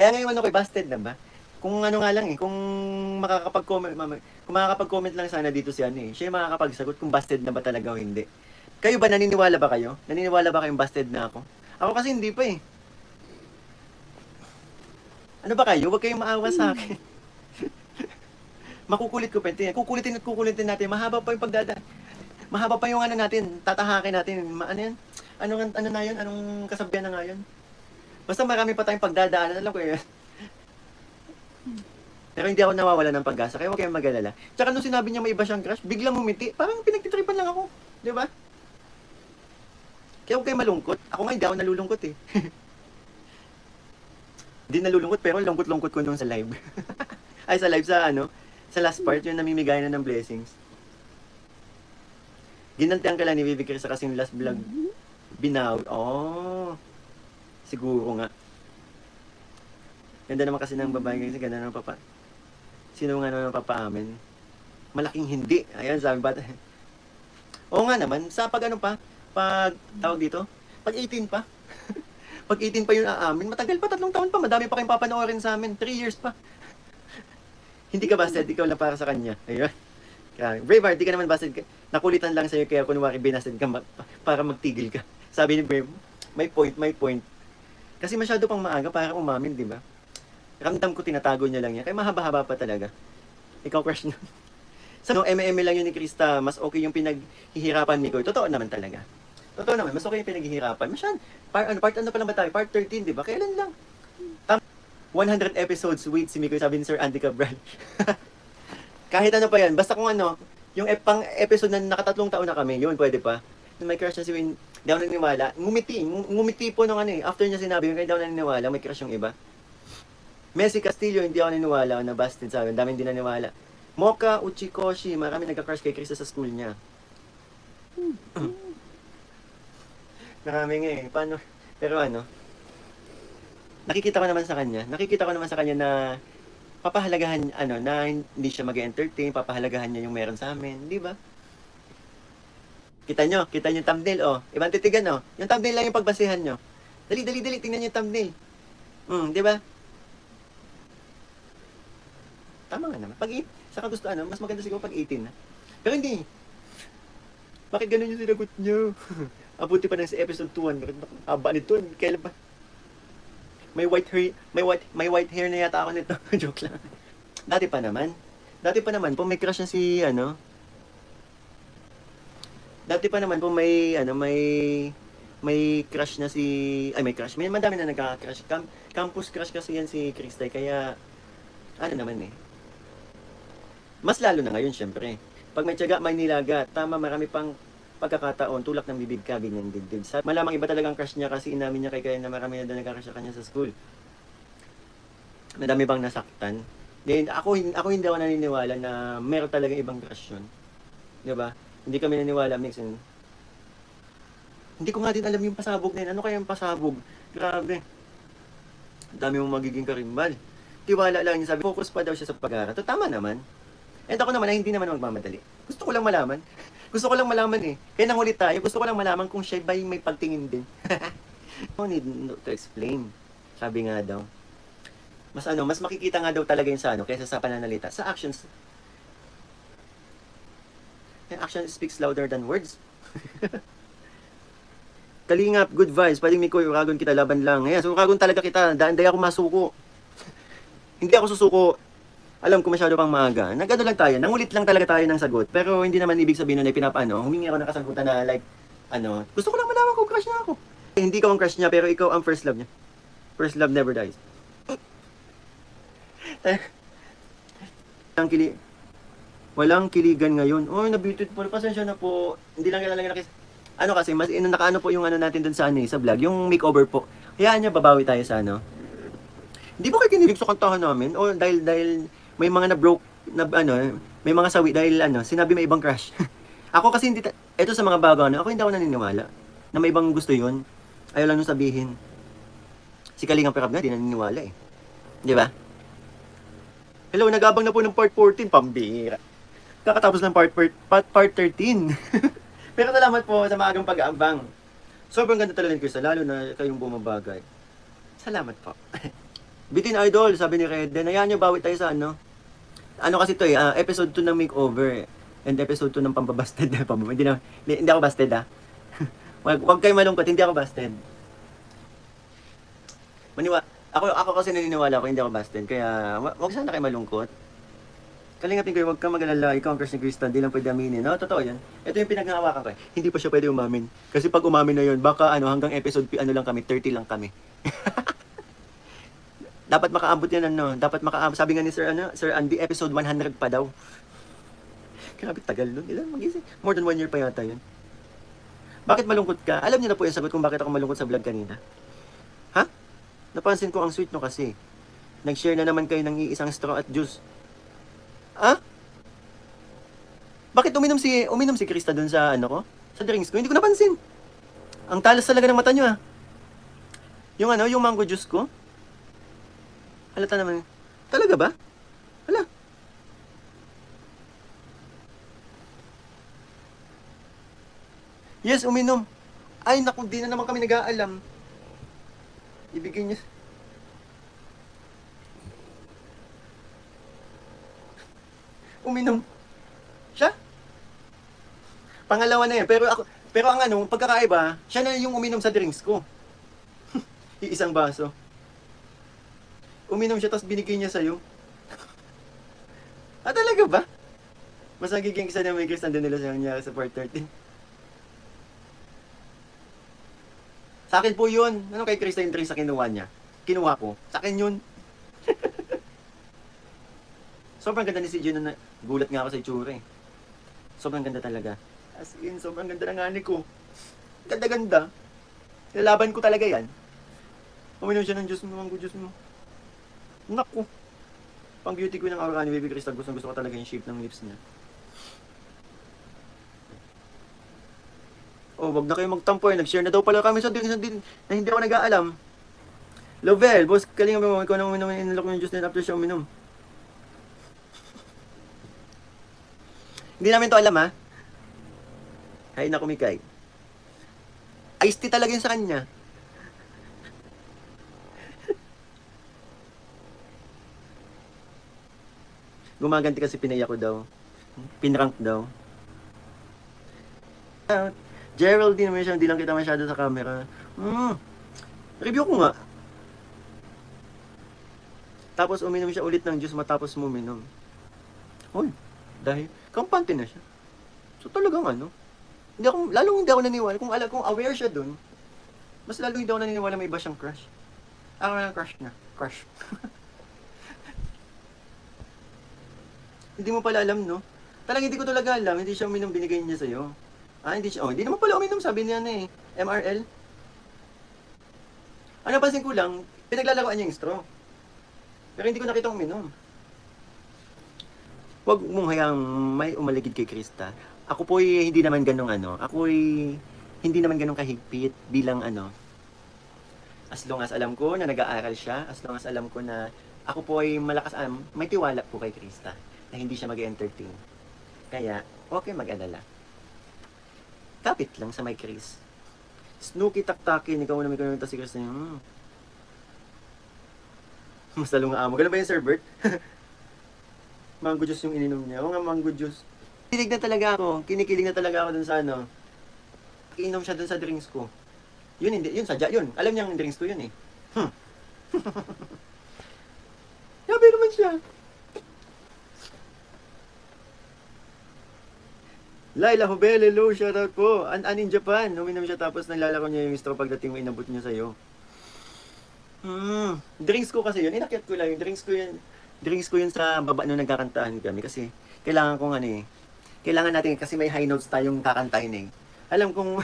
Kaya ngayon ano ko, busted na ba? Kung ano nga lang eh, kung makakapag-comment lang sana dito si ano eh, siya yung makakapagsagot kung busted na ba talaga o hindi. Kayo ba, naniniwala ba kayo? Naniniwala ba kayong busted na ako? Ako kasi hindi pa eh. Ano ba kayo? Huwag kayong maawa sa akin. Makukulit ko pa. Kukulitin at kukulitin natin. Mahaba pa yung mahaba pa yung ano natin. Tatahakin natin. Ano yan? Ano na yun? Anong kasabihan na nga yun? Basta marami pa tayong pagdadaanan. Alam ko yun. Pero hindi ako nawawala ng pag-asa. Kaya huwag kayong mag-alala. Tsaka nung sinabi niya may iba siyang crush, biglang umiti. Parang pinagtitripan lang ako. Di ba? Kaya huwag kayong malungkot. Ako nga hindi ako nalulungkot eh. Hindi nalulungkot pero lungkot-lungkot ko nung sa live. Ay sa live sa ano, sa last part yung namimigay na ng blessings. Ginantihan ka lang ni Vivi Chris sa kasing last vlog. Binaw. Oh. Siguro nga. Ganda naman kasi ng babae kasi ganda ng papa. Sino nga naman papaamin? Malaking hindi. Ayan sabi ba? Oo nga naman. Sa pag ano pa? Pag tawag dito? Pag 18 pa. Pag 18 pa yung aamin, matagal pa, 3 taon pa, madami pa kayong papanoorin sa amin, 3 years pa. Hindi ka busted, ikaw lang para sa kanya. Ayun. Braveheart, di ka naman busted. Nakulitan lang sa'yo, kaya kunwari binasted ka para magtigil ka. Sabi ni Brave, may point. Kasi masyado pang maaga para umamin, di ba? Ramdam ko tinatago niya lang yan, kaya mahaba-haba pa talaga. Ikaw crush na. Sa no, MM lang yun ni Krista, mas okay yung pinaghihirapan ni Koy. Totoo naman talaga. Totoo naman, mas okay yung pinaghihirapan. Masyad, part ano pa lang ba tayo? Part 13, di ba? Kailan lang? 100 episodes, wait, si Mikoy, sabi ni Sir Andy Cabral. Kahit ano pa yan, basta kung ano, yung pang episode na nakatatlong taon na kami, yun, pwede pa. May crush na si Win, hindi ako naniniwala. Ngumiti po nung ano eh, after niya sinabi yun, kaya hindi ako naniniwala, may crush yung iba. Messi Castillo, hindi ako naniniwala, na busted sa akin, daming hindi naniniwala. Mocha Uchikoshi, marami nagka-crush kay Krista sa school niya. Marami nga eh. Paano? Pero ano, nakikita ko naman sa kanya na papahalagahan, na hindi siya mag-entertain, papahalagahan niya yung meron sa amin, di ba? Kita nyo yung thumbnail, oh. Ibang titigan, oh. Yung thumbnail lang yung pagbasihan nyo. Dali, tingnan nyo yung thumbnail. Di ba? Tama nga naman. Saka gusto, mas maganda siguro pag 18 na. Pero hindi. Bakit ganun yung sinagot nyo? Abuti pa na sa episode 200. Haba nito. Kailan pa? May white hair na yata ako nito. Joke lang. Dati pa naman po may crush na si Dati pa naman po may crush na si may crush. May madami na nagka-crush. Campus crush kasi yan si Kristay kaya naman eh. Mas lalo na ngayon syempre. Pag may tiyaga, may nilaga. Tama, marami pang pagkakataon, tulak ng bibig ka, ganyan dibdib. Malamang iba talagang crush niya kasi inamin niya kaya na marami na doon nagka-crush sa kanya sa school. Madami bang nasaktan? Then, ako hindi ako naniniwala na meron talagang ibang crush yun. Diba? Hindi kami naniniwala, mix. Hindi ko nga din alam yung pasabog na yun. Ano kaya yung pasabog? Grabe. Dami mong magiging karimbal. Tiwala lang niya, sabi, focus pa daw siya sa pag-aaral. Tama naman. And ako naman, hindi naman magmamadali. Gusto ko lang malaman eh. Kaya nangulit tayo, gusto ko lang malaman kung siya ba may pagtingin din. No need to explain. Sabi nga daw. Mas makikita nga daw talaga yung sa kaysa sa pananalita. Sa actions. And action speaks louder than words. Kalingap, good vibes. Pwedeng Mikoy, uragon kita, laban lang. Ayan, so uragon talaga kita. Hindi ako masuko. Hindi ako susuko. Alam ko masyado pang maaga. Nagano lang tayo, nangulit lang talaga tayo ng sagot. Pero hindi naman ibig sabihin na humingi ako ng kasagutan na like, gusto ko lang malaman kung crush niya ako. Hindi ka ang crush niya, pero ikaw ang first love niya. First love never dies. Walang kiligan ngayon. Oh, na-beautiful. Pasensya na po. Hindi lang nakis. Kasi, mas nakaano po yung natin dun sa sa vlog. Yung makeover po. Hayaan niya, babawi tayo sa Hindi ba kayo kinilig sa kantahan namin? O dahil may mga may mga sawi dahil sinabi may ibang crush. Ako kasi ito sa mga bago ako hindi ako naniniwala na may ibang gusto yun. Ayaw lang nung sabihin. Si Kalingap Perab nga, di naniniwala eh. Di ba? Hello, nag-abang na po ng part 14, pambira. Kakatapos ng part 13. Pero salamat po sa maagang pag-aabang. Sobrang ganda talaga ko lalo na kayong bumabagay. Salamat po. Bitin Idol, sabi ni Reden, hayaan nyo bawi tayo sa ano. Ano kasi to episode 2 ng makeover. And episode 2 ng pambabasted. Hindi ako busted Wag kayo malungkot, hindi ako busted. Ako kasi naniniwala ako, hindi ako busted. Kaya, wag sana kayo malungkot. Kalingapin kayo, wag kang mag-alala. Ikaw ang crush ni Krista, hindi lang pwede aminin. No, totoo yan. Ito yung pinaghahawakan ko. Hindi pa siya pwede umamin. Kasi pag umamin na yun, baka hanggang episode, lang kami, 30 lang kami. Dapat makaabot yan, dapat makaabot. Sabi nga ni Sir Andy, episode 100 pa daw. Grabe, tagal nun. Ilan mag-isip? More than 1 year pa yata yun. Bakit malungkot ka? Alam niyo na po yung sagot kung bakit ako malungkot sa vlog kanina. Ha? Napansin ko ang sweet no kasi. Nag-share na naman kayo ng iisang straw at juice. Ha? Bakit uminom si Krista dun sa ko? Sa drinks ko? Hindi ko napansin. Ang talas talaga ng mata niyo Yung yung mango juice ko? Halata naman. Talaga ba? Hala. Yes, uminom. Ay, naku, di na naman kami nag-aalam. Ibigay niya. Uminom. Siya? Pangalawa na yan. Pero ang pagkakaiba, siya na yung uminom sa drinks ko. Iisang baso. Uminom siya, tapos binigay niya sa'yo. Talaga ba? Mas nagiging isa na may Chris nandun nila sa nangyari sa part 13. Sa akin po yun. Ano kay Chris yung drinks sa kinuha niya? Kinuha ko. Sa akin yun. Sobrang ganda ni si Jun na gulat nga ako sa itsura Sobrang ganda talaga. As in, sobrang ganda ng ani ko. Ganda-ganda. Lalaban ko talaga yan. Uminom siya ng juice mo, mango juice mo. Naku. Pang beauty queen ng aura ni Baby Crystal. Gusto ko talaga yung shape ng lips niya. Oh, wag na kayo magtampo Nag-share na daw pala kami sa drinks na hindi ako nag-aalam. Lovell, boss, kalinga mo ikaw na uminom inilok yung juice na after siya uminom. Hindi namin to alam Hay na kumikay. Iced tea talaga yun sa kanya. Gumaganti kasi pinaya ko daw. Pinrank daw. Geraldine naman siya, hindi lang kita masyado sa camera. Review ko nga. Tapos uminom siya ulit ng juice matapos mo uminom. Hoy, dahil kampante na siya. So talagang lalong hindi ako naniwala. Kung aware siya dun, mas lalong hindi ako naniniwala may iba siyang crush. Ako na crush niya. Crush. Hindi mo pala alam, no? Talagang hindi ko talaga alam. Hindi siya uminom, binigay niya sa'yo. Hindi siya. Hindi naman pala uminom, sabi niya MRL. Napansin ko lang, pinaglalaroan niya yung straw. Pero hindi ko nakita uminom. Huwag mong hayang may umaligid kay Krista. Ako po'y hindi naman ganong ako'y hindi naman ganong kahigpit bilang as long as alam ko na nag-aaral siya, as long as alam ko na ako po'y malakas, may tiwala po kay Krista na hindi siya mag-entertain. Kaya, okay mag-alala. Kapit lang sa may Chris. Snooki taktakin, ikaw na may kanunta si Chris na mas lalo nga amo. Ganun ba yun, Sir Bert? Mango juice yung ininom niya. Oo nga, mango juice. Kinikilig na talaga ako. Kinikilig na talaga ako dun sa Iinom siya dun sa drinks ko. Yun, hindi. Yun, sadya. Yun. Alam niya ang drinks ko yun Yabi naman siya. Laila Hubel, hello, shoutout po. In Japan, uminom siya tapos naglalaro niya yung straw pagdating mo inabot niya sa'yo. Drinks ko kasi yun, inakyat ko lang yung drinks ko yun sa baba nung nagkakantahan kami kasi kailangan kong kailangan natin kasi may high notes tayong kakantahin Alam kong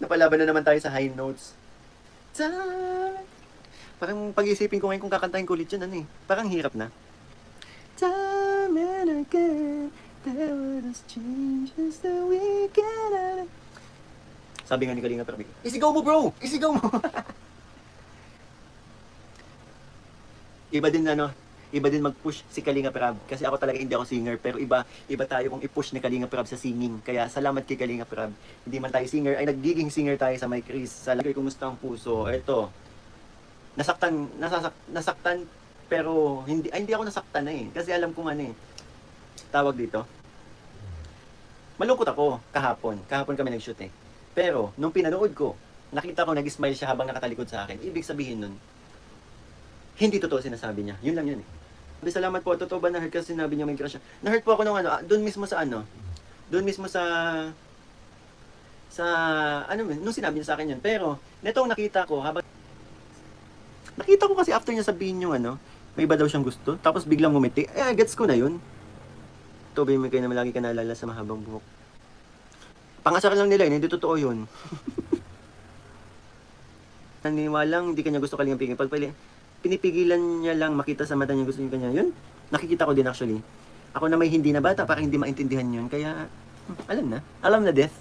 napalaban na naman tayo sa high notes. Parang pag-isipin ko ngayon kung kakantahin ko ulit yun, parang hirap na. Time and again. Sabi nga ni Kalinga pero isigaw mo bro! Isigaw mo! Iba din mag-push si Kalinga Prab kasi ako talaga hindi ako singer pero iba tayo kung i-push ni Kalinga Prab sa singing. Kaya salamat kay Kalinga Prab. Hindi man tayo singer ay nagiging singer tayo sa My Chris. Sa lagay kumusta ang puso. Ito. nasaktan, pero hindi ako nasaktan na eh. Kasi alam kong ano eh, tawag dito. Malungkot ako kahapon. Kahapon kami nag-shoot eh. Pero, nung pinanood ko, nakita ko nag-smile siya habang nakatalikod sa akin. Ibig sabihin nun, hindi totoo sinasabi niya. Yun lang yun eh. Sabi, salamat po. Totoo ba na-hurt kasi sinabi niya may crush siya? Na-hurt po ako nung ano, doon mismo sa ano, doon mismo sa ano, nung sinabi niya sa akin yun. Pero, netong nakita ko, nakita ko kasi after niya sabihin yung ano, may iba daw siyang gusto, tapos biglang ngumiti. Gets ko na yun. Toby, may kayo naman lagi ka naalala sa mahabang buhok. Pangasar lang nila yun, hindi totoo yun. Naniwalang hindi kanya gusto kalingang pigil. Pag pinipigilan niya lang makita sa mata niya gusto niya kanya, yun, nakikita ko din actually. Ako na may hindi na bata, parang hindi maintindihan yun. Kaya, alam na death.